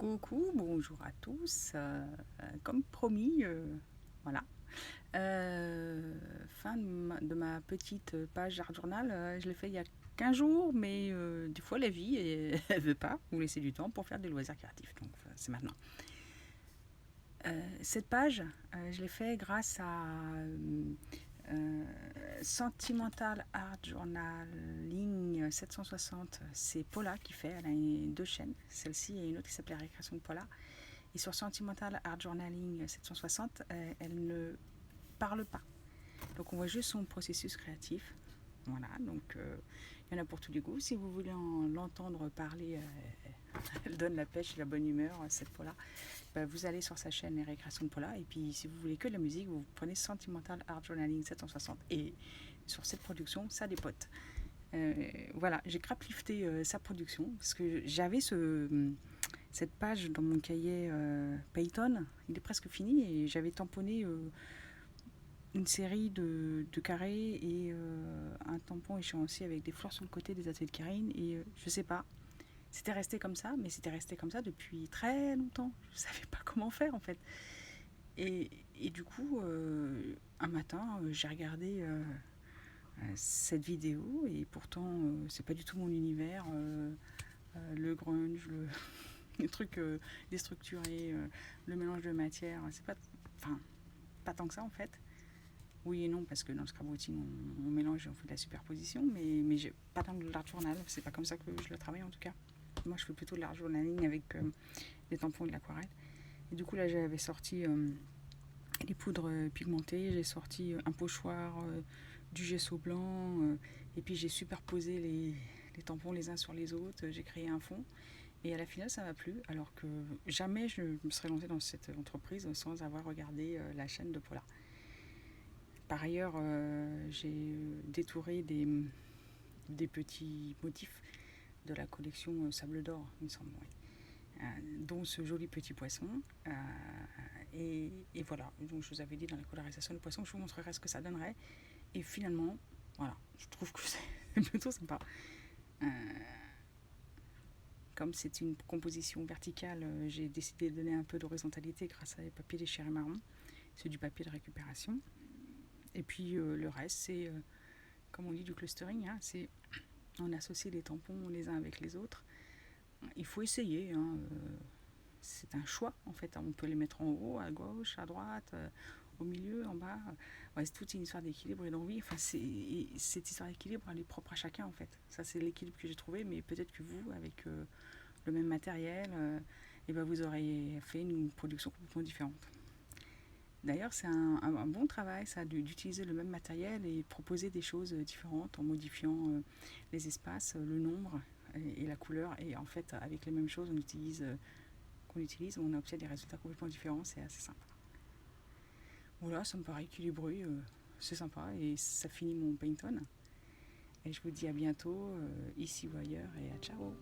Coucou, bonjour à tous. Comme promis, voilà. Fin de ma petite page Art Journal. Je l'ai fait il y a 15 jours, mais des fois la vie, elle veut pas vous laisser du temps pour faire des loisirs créatifs. Donc c'est maintenant. Cette page, je l'ai fait grâce à Sentimental Art Journaling 760. C'est Paula qui fait. Elle a deux chaînes, celle-ci et une autre qui s'appelle Récréation de Paula. Et sur Sentimental Art Journaling 760, elle ne parle pas. Donc on voit juste son processus créatif. Voilà, donc il y en a pour tous les goûts. Si vous voulez l'entendre parler, elle donne la pêche et la bonne humeur, cette Paula. Vous allez sur sa chaîne Les Récréations de Paula. Et puis si vous voulez que de la musique, vous prenez Sentimental Art Journaling 760. Et sur cette production, ça dépote. Voilà, j'ai craplifté sa production parce que j'avais cette page dans mon cahier Payton. Il est presque fini et j'avais tamponné une série de carrés et un tampon échéancier avec des fleurs sur le côté des ateliers de Karine. Et je sais pas, c'était resté comme ça, mais c'était resté comme ça depuis très longtemps. Je savais pas comment faire en fait. Et du coup, un matin, j'ai regardé cette vidéo et pourtant, c'est pas du tout mon univers. Le grunge, les trucs déstructurés, le mélange de matière, c'est pas, enfin, pas tant que ça en fait. Oui et non, parce que dans le scrapbooking, on mélange et on fait de la superposition, mais pas dans l'art journal, c'est pas comme ça que je le travaille en tout cas. Moi, je fais plutôt de l'art journaling avec des tampons et de l'aquarelle. Et du coup, là, j'avais sorti les poudres pigmentées, j'ai sorti un pochoir, du gesso blanc, et puis j'ai superposé les tampons les uns sur les autres, j'ai créé un fond. Et à la finale, ça m'a plu, alors que jamais je me serais lancée dans cette entreprise sans avoir regardé la chaîne de Paula. Par ailleurs, j'ai détouré des petits motifs de la collection Sable d'Or, il me semble, oui. Dont ce joli petit poisson. Et voilà, donc je vous avais dit dans la colorisation du poisson, je vous montrerai ce que ça donnerait. Et finalement, voilà, je trouve que c'est plutôt sympa. Comme c'est une composition verticale, j'ai décidé de donner un peu d'horizontalité grâce à des papiers déchirés marron. C'est du papier de récupération. Et puis le reste, c'est, comme on dit, du clustering. Hein, c'est, on associe les tampons les uns avec les autres. Il faut essayer. Hein, c'est un choix en fait. On peut les mettre en haut, à gauche, à droite, au milieu, en bas. Ouais, c'est toute une histoire d'équilibre et d'envie. Enfin, cette histoire d'équilibre, elle est propre à chacun en fait. Ça, c'est l'équilibre que j'ai trouvé, mais peut-être que vous, avec le même matériel, et vous aurez fait une production complètement différente. D'ailleurs, c'est un bon travail, ça, d'utiliser le même matériel et proposer des choses différentes en modifiant les espaces, le nombre et la couleur. Et en fait, avec les mêmes choses, on obtient des résultats complètement différents. C'est assez sympa. Voilà, ça me paraît équilibré, c'est sympa et ça finit mon Payton. Et je vous dis à bientôt, ici ou ailleurs, et à ciao.